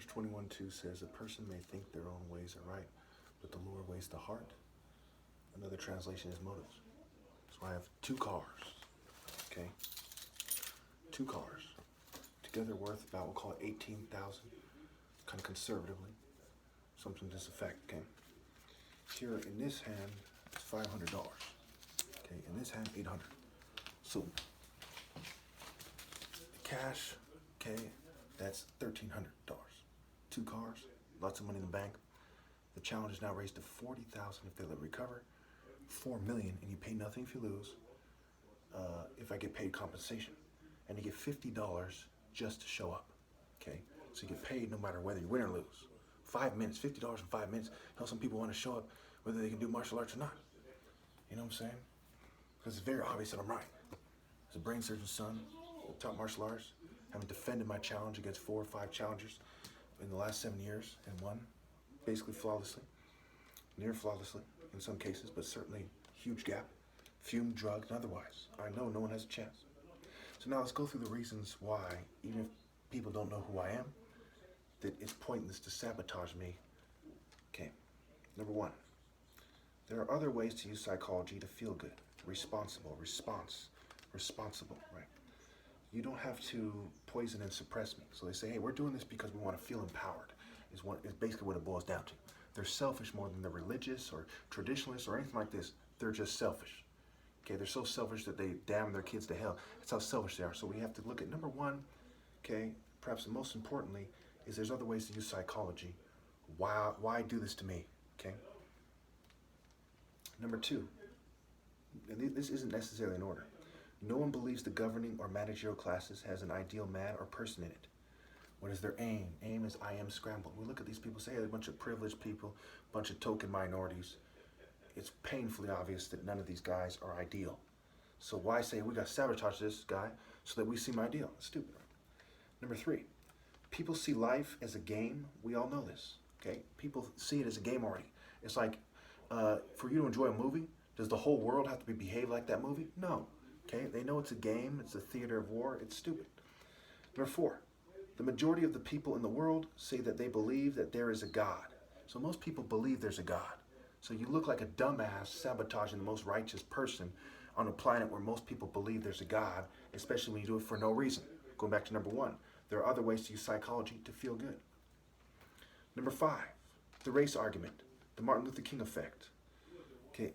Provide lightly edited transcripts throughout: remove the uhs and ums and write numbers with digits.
Proverbs 21:2 says, a person may think their own ways are right, but the Lord weighs the heart. Another translation is motives. So I have two cars, okay? Two cars, together worth about, we'll call it 18,000, kind of conservatively, something to this effect, okay? Here in this hand, it's $500, okay? In this hand, 800. So the cash, okay, that's $1,300. Two cars, lots of money in the bank. The challenge is now raised to 40,000 if they let me recover, 4 million, and you pay nothing if you lose. If I get paid compensation, and you get $50 just to show up. Okay, so you get paid no matter whether you win or lose. 5 minutes, $50 in 5 minutes. How some people want to show up whether they can do martial arts or not. You know what I'm saying? Because it's very obvious that I'm right. As a brain surgeon's son, top martial arts, having defended my challenge against 4 or 5 challengers in the last 7 years and won, basically flawlessly, near flawlessly in some cases, but certainly huge gap, fumed, drugged, and otherwise. I know no one has a chance. So now let's go through the reasons why, even if people don't know who I am, that it's pointless to sabotage me. Okay, number 1, there are other ways to use psychology to feel good. Responsible, responsible, right? You don't have to poison and suppress me. So they say, hey, we're doing this because we want to feel empowered, is basically what it boils down to. They're selfish more than they're religious or traditionalists or anything like this. They're just selfish. Okay, they're so selfish that they damn their kids to hell. That's how selfish they are. So we have to look at number 1, okay, perhaps most importantly, is there's other ways to use psychology. Why do this to me, okay? Number 2, and this isn't necessarily in order. No one believes the governing or managerial classes has an ideal man or person in it. What is their aim? Aim is I am scrambled. We look at these people, say they're a bunch of privileged people, a bunch of token minorities. It's painfully obvious that none of these guys are ideal. So why say we got to sabotage this guy so that we seem ideal? It's stupid. Number 3, people see life as a game. We all know this, okay? People see it as a game already. It's like, for you to enjoy a movie, does the whole world have to behave like that movie? No, okay? They know it's a game, it's a theater of war, it's stupid. Number 4, the majority of the people in the world say that they believe that there is a God. So most people believe there's a God. So you look like a dumbass sabotaging the most righteous person on a planet where most people believe there's a God, especially when you do it for no reason. Going back to number 1, there are other ways to use psychology to feel good. Number 5, the race argument, the Martin Luther King effect. Okay,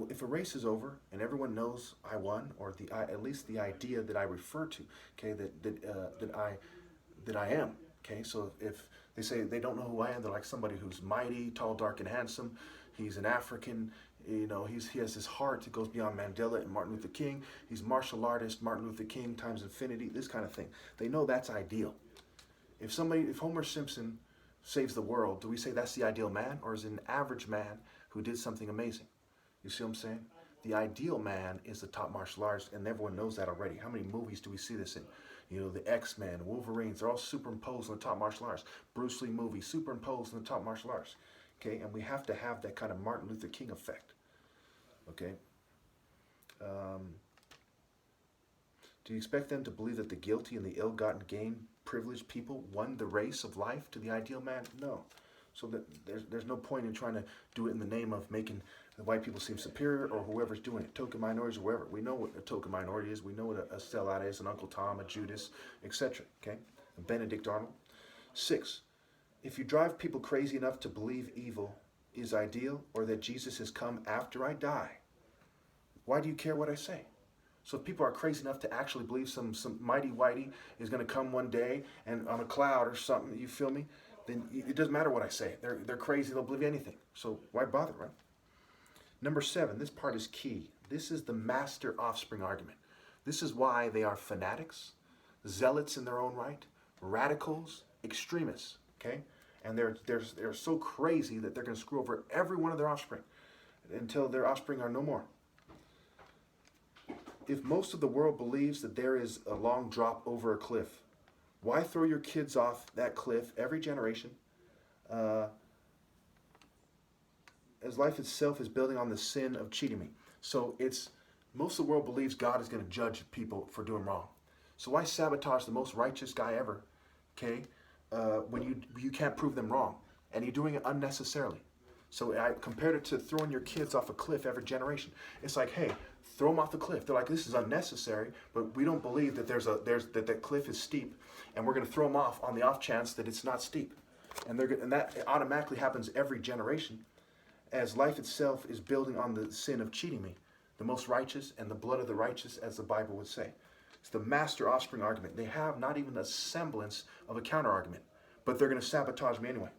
if a race is over and everyone knows I won, or at least the idea that I refer to, okay, that I am. Okay, so if they say they don't know who I am, they're like somebody who's mighty, tall, dark, and handsome. He's an African, you know, he has this heart that goes beyond Mandela and Martin Luther King. He's martial artist, Martin Luther King times infinity, this kind of thing. They know that's ideal. If Homer Simpson saves the world, do we say that's the ideal man, or is it an average man who did something amazing? You see what I'm saying? The ideal man is the top martial artist, and everyone knows that already. How many movies do we see this in? You know, the X-Men, Wolverines, they're all superimposed on the top martial arts. Bruce Lee movies, superimposed on the top martial arts. Okay, and we have to have that kind of Martin Luther King effect. Okay? Do you expect them to believe that the guilty and the ill-gotten gain privileged people won the race of life to the ideal man? No. So that there's no point in trying to do it in the name of making the white people seem superior, or whoever's doing it, token minorities or whoever. We know what a token minority is. We know what a sellout is, an Uncle Tom, a Judas, etc. Okay? A Benedict Arnold. 6, if you drive people crazy enough to believe evil is ideal, or that Jesus has come after I die, why do you care what I say? So if people are crazy enough to actually believe some mighty whitey is going to come one day and on a cloud or something, you feel me? Then it doesn't matter what I say. They're crazy. They'll believe anything. So why bother, right? Number 7, this part is key. This is the master offspring argument. This is why they are fanatics, zealots in their own right, radicals, extremists, okay? And they're so crazy that they're going to screw over every one of their offspring until their offspring are no more. If most of the world believes that there is a long drop over a cliff, why throw your kids off that cliff every generation? As life itself is building on the sin of cheating me. So most of the world believes God is going to judge people for doing wrong. So why sabotage the most righteous guy ever, okay, when you can't prove them wrong, and you're doing it unnecessarily. So I compared it to throwing your kids off a cliff every generation. It's like, hey, throw them off the cliff. They're like, this is unnecessary, but we don't believe that that cliff is steep, and we're going to throw them off on the off chance that it's not steep, and that automatically happens every generation, as life itself is building on the sin of cheating me, the most righteous and the blood of the righteous, as the Bible would say. It's the master offspring argument. They have not even a semblance of a counter argument, but they're going to sabotage me anyway.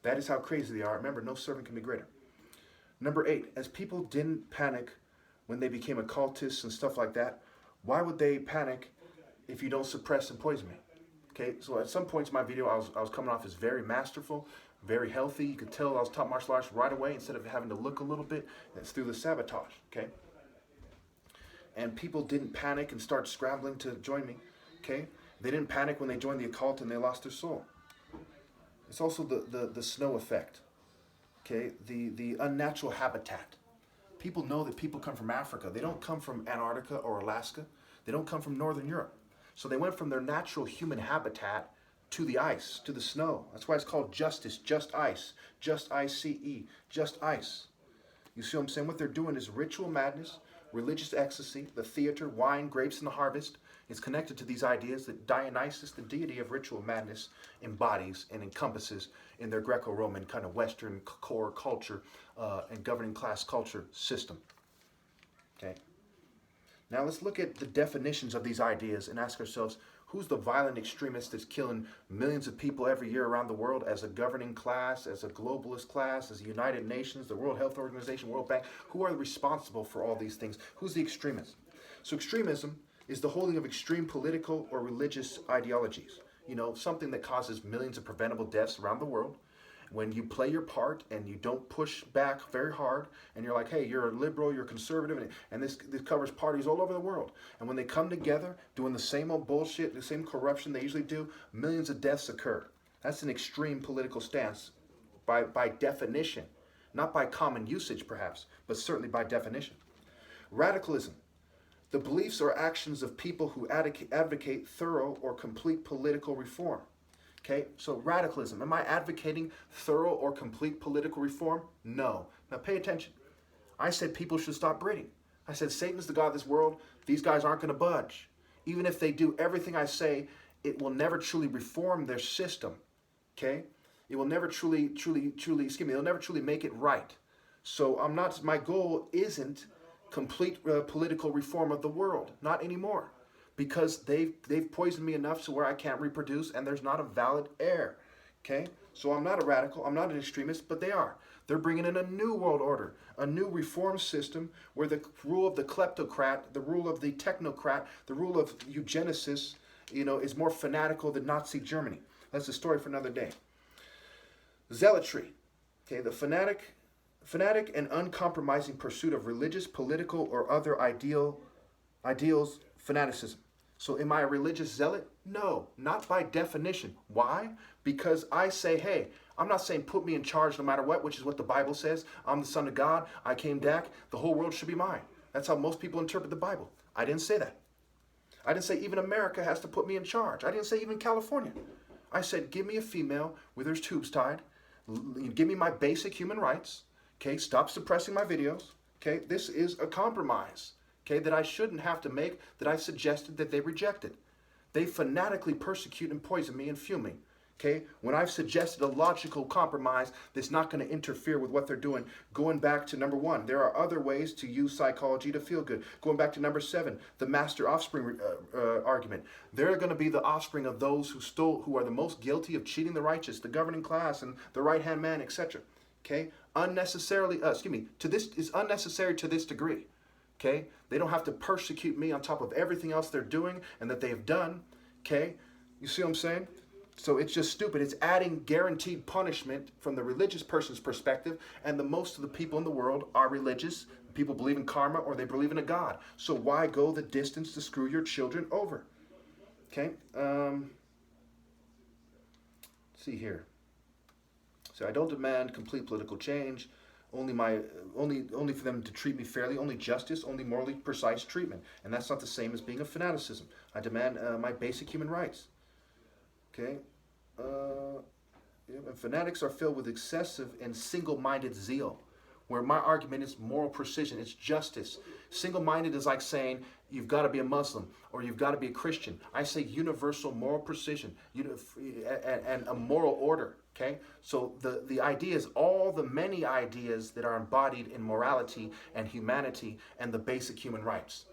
That is how crazy they are. Remember, no servant can be greater. Number 8, as people didn't panic when they became occultists and stuff like that, why would they panic if you don't suppress and poison me? Okay, so at some points in my video, I was coming off as very masterful, very healthy. You could tell I was taught martial arts right away instead of having to look a little bit. It's through the sabotage, okay? And people didn't panic and start scrambling to join me, okay? They didn't panic when they joined the occult and they lost their soul. It's also the snow effect, okay? The unnatural habitat. People know that people come from Africa. They don't come from Antarctica or Alaska. They don't come from Northern Europe. So they went from their natural human habitat to the ice, to the snow. That's why it's called justice, just ice, just I-C-E, just ice. You see what I'm saying? What they're doing is ritual madness, religious ecstasy, the theater, wine, grapes, and the harvest. It's connected to these ideas that Dionysus, the deity of ritual madness, embodies and encompasses in their Greco-Roman kind of Western core culture and governing class culture system. Okay. Now let's look at the definitions of these ideas and ask ourselves, who's the violent extremist that's killing millions of people every year around the world as a governing class, as a globalist class, as the United Nations, the World Health Organization, World Bank? Who are responsible for all these things? Who's the extremist? So extremism is the holding of extreme political or religious ideologies. You know, something that causes millions of preventable deaths around the world. When you play your part and you don't push back very hard, and you're like, hey, you're a liberal, you're a conservative, and this covers parties all over the world. And when they come together doing the same old bullshit, the same corruption they usually do, millions of deaths occur. That's an extreme political stance by definition. Not by common usage, perhaps, but certainly by definition. Radicalism. The beliefs or actions of people who advocate thorough or complete political reform. Okay, so radicalism. Am I advocating thorough or complete political reform? No. Now pay attention. I said people should stop breeding. I said Satan's the god of this world. These guys aren't going to budge. Even if they do everything I say, it will never truly reform their system. Okay? It will never it'll never truly make it right. So my goal isn't complete political reform of the world. Not anymore. Because they've poisoned me enough so where I can't reproduce and there's not a valid heir. Okay? So I'm not a radical, I'm not an extremist, but they are. They're bringing in a new world order, a new reform system where the rule of the kleptocrat, the rule of the technocrat, the rule of eugenicists, is more fanatical than Nazi Germany. That's a story for another day. Zealotry. Okay, the fanatic and uncompromising pursuit of religious, political, or other ideals, fanaticism. So am I a religious zealot? No, not by definition. Why? Because I say, hey, I'm not saying put me in charge no matter what, which is what the Bible says. I'm the Son of God. I came back. The whole world should be mine. That's how most people interpret the Bible. I didn't say that. I didn't say even America has to put me in charge. I didn't say even California. I said give me a female with her tubes tied. Give me my basic human rights. Okay, stop suppressing my videos. Okay, this is a compromise. Okay, that I shouldn't have to make, that I suggested that they rejected. They fanatically persecute and poison me and fume me. Okay, when I've suggested a logical compromise that's not going to interfere with what they're doing, going back to number 1, there are other ways to use psychology to feel good. Going back to number 7, the master offspring argument. They're going to be the offspring of those who are the most guilty of cheating the righteous, the governing class, and the right-hand man, etc. Okay, unnecessarily, is unnecessary to this degree. Okay, they don't have to persecute me on top of everything else they're doing and that they've done. Okay, you see what I'm saying? So it's just stupid. It's adding guaranteed punishment from the religious person's perspective, and most of the people in the world are religious. People believe in karma or they believe in a God. So why go the distance to screw your children over? Okay, see here. So I don't demand complete political change. Only for them to treat me fairly, only justice, only morally precise treatment. And that's not the same as being a fanaticism. I demand my basic human rights. Okay? Yep, and fanatics are filled with excessive and single-minded zeal, where my argument is moral precision, it's justice. Single-minded is like saying you've got to be a Muslim or you've got to be a Christian. I say universal moral precision and a moral order. Okay, so the idea is all the many ideas that are embodied in morality and humanity and the basic human rights.